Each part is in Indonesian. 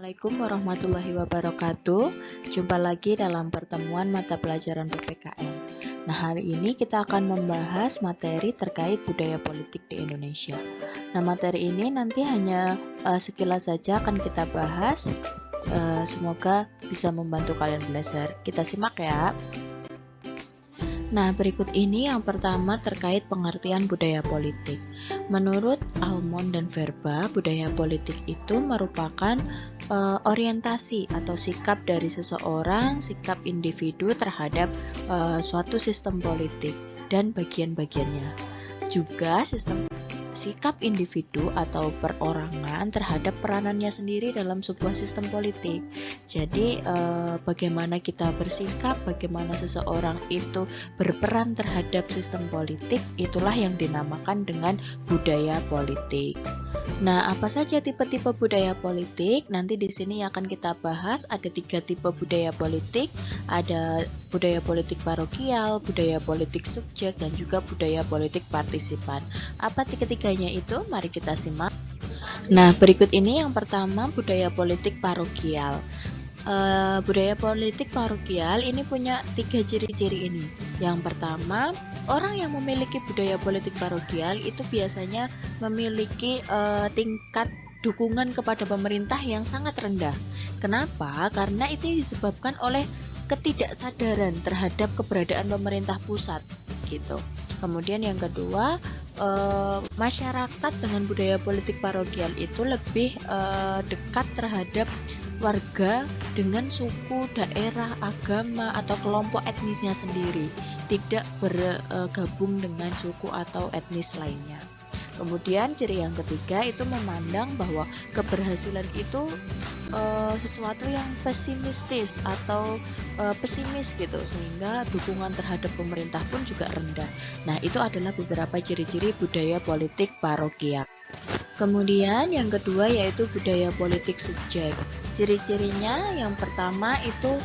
Assalamualaikum warahmatullahi wabarakatuh. Jumpa lagi dalam pertemuan mata pelajaran PPKN. Nah, hari ini kita akan membahas materi terkait budaya politik di Indonesia. Nah, materi ini nanti hanya sekilas saja akan kita bahas. Semoga bisa membantu kalian belajar. Kita simak ya. Nah, berikut ini yang pertama terkait pengertian budaya politik. Menurut Almond dan Verba, budaya politik itu merupakan orientasi atau sikap dari seseorang, sikap individu terhadap suatu sistem politik dan bagian-bagiannya. Juga sikap individu atau perorangan terhadap peranannya sendiri dalam sebuah sistem politik. Jadi bagaimana kita bersikap, bagaimana seseorang itu berperan terhadap sistem politik, itulah yang dinamakan dengan budaya politik. Nah, apa saja tipe-tipe budaya politik? Nanti di sini akan kita bahas ada 3 tipe budaya politik. Ada budaya politik parokial, budaya politik subjek, dan juga budaya politik partisipan. Apa ketiganya itu? Mari kita simak. Nah, berikut ini yang pertama budaya politik parokial. Budaya politik parokial ini punya 3 ciri-ciri ini. Yang pertama, orang yang memiliki budaya politik parokial itu biasanya memiliki tingkat dukungan kepada pemerintah yang sangat rendah. Kenapa? Karena itu disebabkan oleh ketidaksadaran terhadap keberadaan pemerintah pusat gitu. Kemudian yang kedua, masyarakat dengan budaya politik parokial itu lebih dekat terhadap warga dengan suku, daerah, agama, atau kelompok etnisnya sendiri, tidak bergabung dengan suku atau etnis lainnya. Kemudian ciri yang ketiga itu memandang bahwa keberhasilan itu sesuatu yang pesimistis atau pesimis gitu, sehingga dukungan terhadap pemerintah pun juga rendah. Nah, itu adalah beberapa ciri-ciri budaya politik parokial. Kemudian yang kedua yaitu budaya politik subjek. Ciri-cirinya yang pertama itu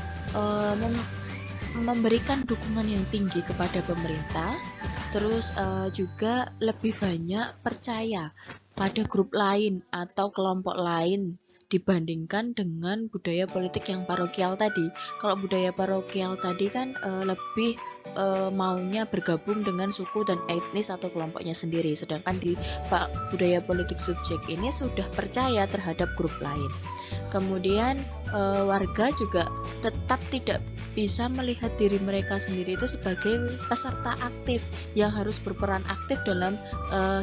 memberikan dukungan yang tinggi kepada pemerintah. Terus juga lebih banyak percaya pada grup lain atau kelompok lain dibandingkan dengan budaya politik yang parokial tadi. Kalau budaya parokial tadi kan lebih maunya bergabung dengan suku dan etnis atau kelompoknya sendiri, sedangkan di budaya politik subjek ini sudah percaya terhadap grup lain. Kemudian warga juga tetap tidak bisa melihat diri mereka sendiri itu sebagai peserta aktif yang harus berperan aktif dalam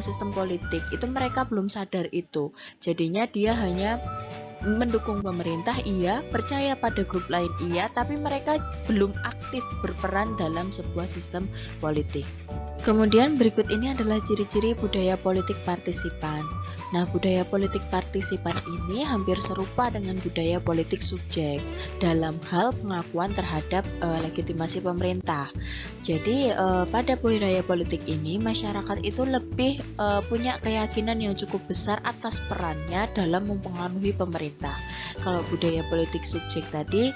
sistem politik. Itu mereka belum sadar itu. Jadinya dia hanya mendukung pemerintah, iya, percaya pada grup lain, iya, tapi mereka belum aktif berperan dalam sebuah sistem politik. Kemudian berikut ini adalah ciri-ciri budaya politik partisipan. Nah, budaya politik partisipan ini hampir serupa dengan budaya politik subjek dalam hal pengakuan terhadap legitimasi pemerintah. Jadi pada budaya politik ini masyarakat itu lebih punya keyakinan yang cukup besar atas perannya dalam mempengaruhi pemerintah. Kalau budaya politik subjek tadi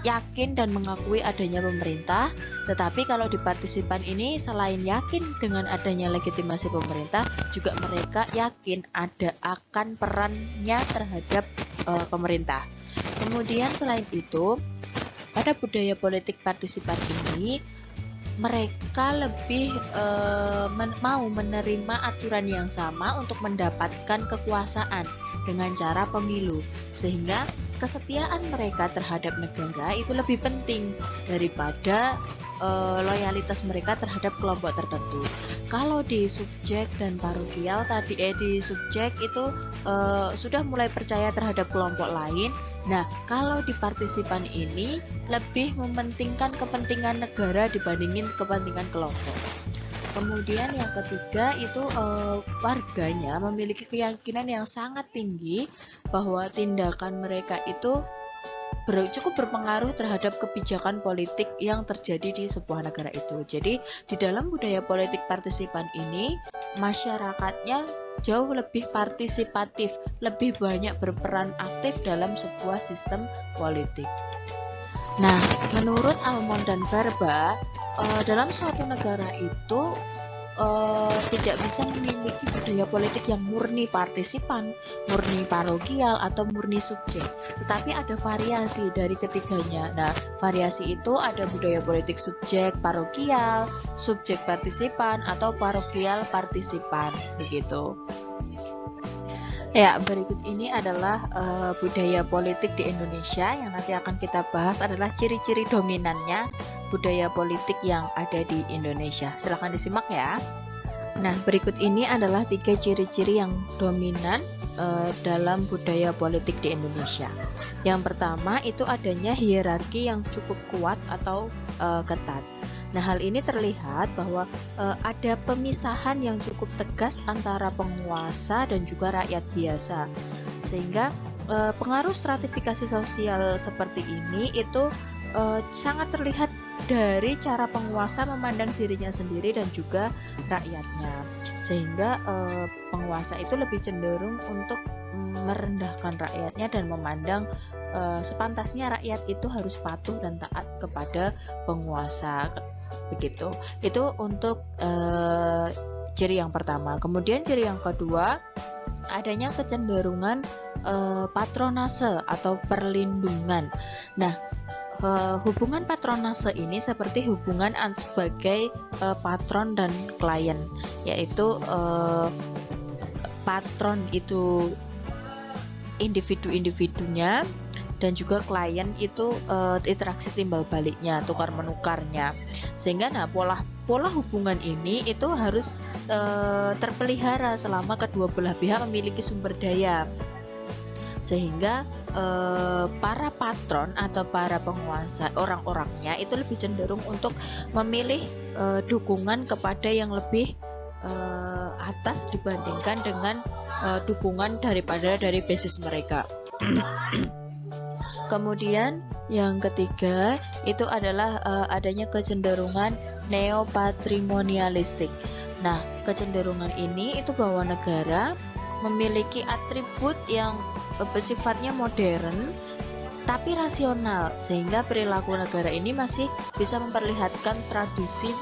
yakin dan mengakui adanya pemerintah, tetapi kalau di partisipan ini selain yakin dengan adanya legitimasi pemerintah, juga mereka yakin ada akan perannya terhadap pemerintah. Kemudian selain itu, pada budaya politik partisipan ini mereka lebih mau menerima aturan yang sama untuk mendapatkan kekuasaan dengan cara pemilu, sehingga kesetiaan mereka terhadap negara itu lebih penting daripada loyalitas mereka terhadap kelompok tertentu. Kalau di subjek dan parokial tadi di subjek itu sudah mulai percaya terhadap kelompok lain. Nah, kalau di partisipan ini lebih mementingkan kepentingan negara dibandingin kepentingan kelompok. Kemudian yang ketiga itu warganya memiliki keyakinan yang sangat tinggi bahwa tindakan mereka itu cukup berpengaruh terhadap kebijakan politik yang terjadi di sebuah negara itu. Jadi di dalam budaya politik partisipan ini masyarakatnya jauh lebih partisipatif, lebih banyak berperan aktif dalam sebuah sistem politik. Nah, menurut Almond dan Verba, dalam suatu negara itu tidak bisa memiliki budaya politik yang murni partisipan, murni parokial, atau murni subjek, tetapi ada variasi dari ketiganya. Nah, variasi itu ada budaya politik subjek parokial, subjek partisipan, atau parokial partisipan, begitu. Ya, berikut ini adalah budaya politik di Indonesia. Yang nanti akan kita bahas adalah ciri-ciri dominannya budaya politik yang ada di Indonesia. Silahkan disimak ya. Nah, berikut ini adalah 3 ciri-ciri yang dominan dalam budaya politik di Indonesia. Yang pertama itu adanya hierarki yang cukup kuat atau ketat. Nah, hal ini terlihat bahwa ada pemisahan yang cukup tegas antara penguasa dan juga rakyat biasa, sehingga pengaruh stratifikasi sosial seperti ini itu sangat terlihat dari cara penguasa memandang dirinya sendiri dan juga rakyatnya, sehingga penguasa itu lebih cenderung untuk merendahkan rakyatnya dan memandang sepantasnya rakyat itu harus patuh dan taat kepada penguasa, begitu. Itu untuk ciri yang pertama. Kemudian ciri yang kedua, adanya kecenderungan patronase atau perlindungan. Nah, hubungan patronase ini seperti hubungan sebagai patron dan klien, yaitu patron itu individu-individunya dan juga klien itu interaksi timbal baliknya, tukar menukarnya, sehingga pola hubungan ini itu harus terpelihara selama kedua belah pihak memiliki sumber daya, sehingga para patron atau para penguasa orang-orangnya itu lebih cenderung untuk memilih dukungan kepada yang lebih atas dibandingkan dengan dukungan dari basis mereka. Kemudian yang ketiga itu adalah adanya kecenderungan neopatrimonialistik. Nah, kecenderungan ini itu bahwa negara memiliki atribut yang bersifatnya modern tapi rasional, sehingga perilaku negara ini masih bisa memperlihatkan tradisi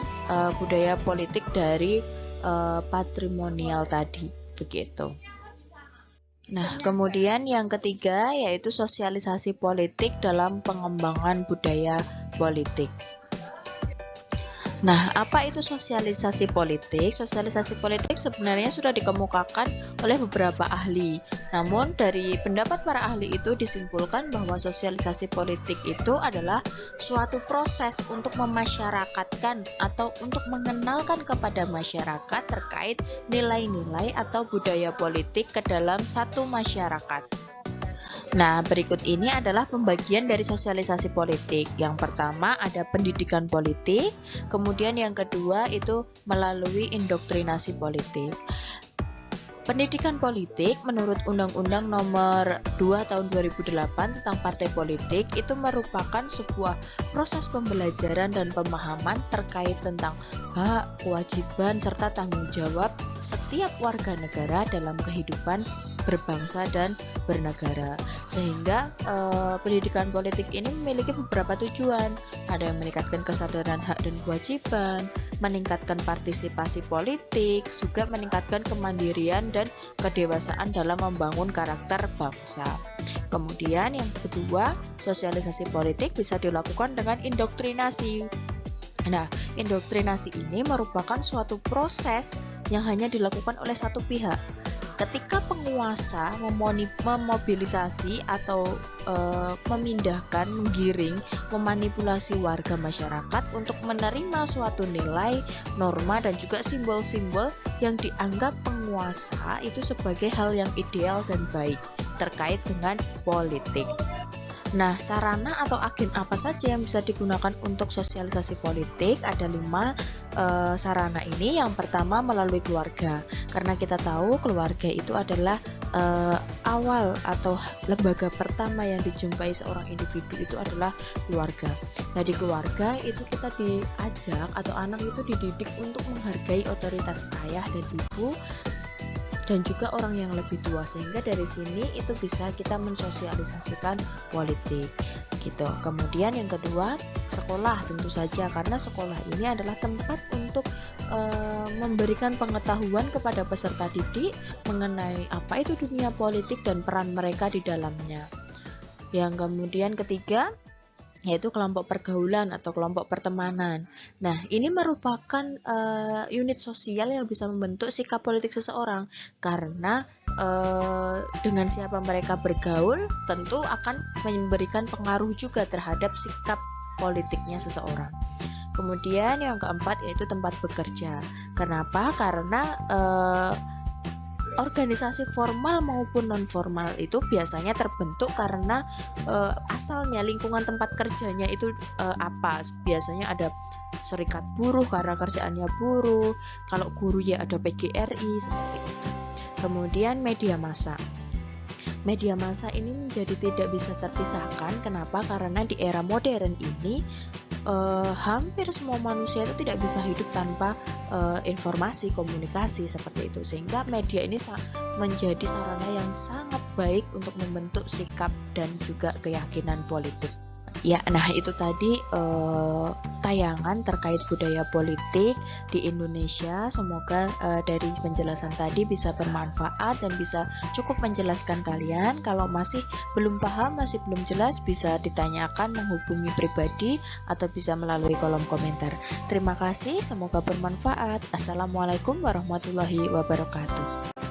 budaya politik dari patrimonial tadi, begitu. Nah, kemudian yang ketiga yaitu sosialisasi politik dalam pengembangan budaya politik. Nah, apa itu sosialisasi politik? Sosialisasi politik sebenarnya sudah dikemukakan oleh beberapa ahli. Namun, dari pendapat para ahli itu disimpulkan bahwa sosialisasi politik itu adalah suatu proses untuk memasyarakatkan atau untuk mengenalkan kepada masyarakat terkait nilai-nilai atau budaya politik ke dalam satu masyarakat. Nah, berikut ini adalah pembagian dari sosialisasi politik. Yang pertama ada pendidikan politik, kemudian yang kedua itu melalui indoktrinasi politik. Pendidikan politik menurut Undang-Undang Nomor 2 Tahun 2008 tentang Partai Politik itu merupakan sebuah proses pembelajaran dan pemahaman terkait tentang hak, kewajiban, serta tanggung jawab setiap warga negara dalam kehidupan berbangsa dan bernegara. Sehingga pendidikan politik ini memiliki beberapa tujuan. Ada yang meningkatkan kesadaran hak dan kewajiban, meningkatkan partisipasi politik, juga meningkatkan kemandirian dan kedewasaan dalam membangun karakter bangsa. Kemudian yang kedua, sosialisasi politik bisa dilakukan dengan indoktrinasi. Nah, indoktrinasi ini merupakan suatu proses yang hanya dilakukan oleh satu pihak. Ketika penguasa memobilisasi atau memindahkan, menggiring, memanipulasi warga masyarakat untuk menerima suatu nilai, norma, dan juga simbol-simbol yang dianggap penguasa itu sebagai hal yang ideal dan baik terkait dengan politik. Nah, sarana atau agen apa saja yang bisa digunakan untuk sosialisasi politik? Ada 5 sarana ini. Yang pertama melalui keluarga, karena kita tahu keluarga itu adalah awal atau lembaga pertama yang dijumpai seorang individu itu adalah keluarga. Nah, di keluarga itu kita diajak atau anak itu dididik untuk menghargai otoritas ayah dan ibu dan juga orang yang lebih tua, sehingga dari sini itu bisa kita mensosialisasikan politik. gitu. Kemudian yang kedua, sekolah tentu saja, karena sekolah ini adalah tempat untuk memberikan pengetahuan kepada peserta didik mengenai apa itu dunia politik dan peran mereka di dalamnya. Yang kemudian ketiga, yaitu kelompok pergaulan atau kelompok pertemanan. Nah, ini merupakan unit sosial yang bisa membentuk sikap politik seseorang, karena dengan siapa mereka bergaul tentu akan memberikan pengaruh juga terhadap sikap politiknya seseorang. Kemudian yang keempat yaitu tempat bekerja. Kenapa? Karena organisasi formal maupun non formal itu biasanya terbentuk karena asalnya lingkungan tempat kerjanya itu apa? Biasanya ada serikat buruh karena kerjaannya buruh, kalau guru ya ada PGRI seperti itu. Kemudian media massa. Media massa ini menjadi tidak bisa terpisahkan. Kenapa? Karena di era modern ini hampir semua manusia itu tidak bisa hidup tanpa informasi, komunikasi seperti itu, sehingga media ini menjadi sarana yang sangat baik untuk membentuk sikap dan juga keyakinan politik. Ya, nah itu tadi tayangan terkait budaya politik di Indonesia. Semoga dari penjelasan tadi bisa bermanfaat dan bisa cukup menjelaskan kalian. Kalau masih belum paham, masih belum jelas, bisa ditanyakan, menghubungi pribadi atau bisa melalui kolom komentar. Terima kasih, semoga bermanfaat. Assalamualaikum warahmatullahi wabarakatuh.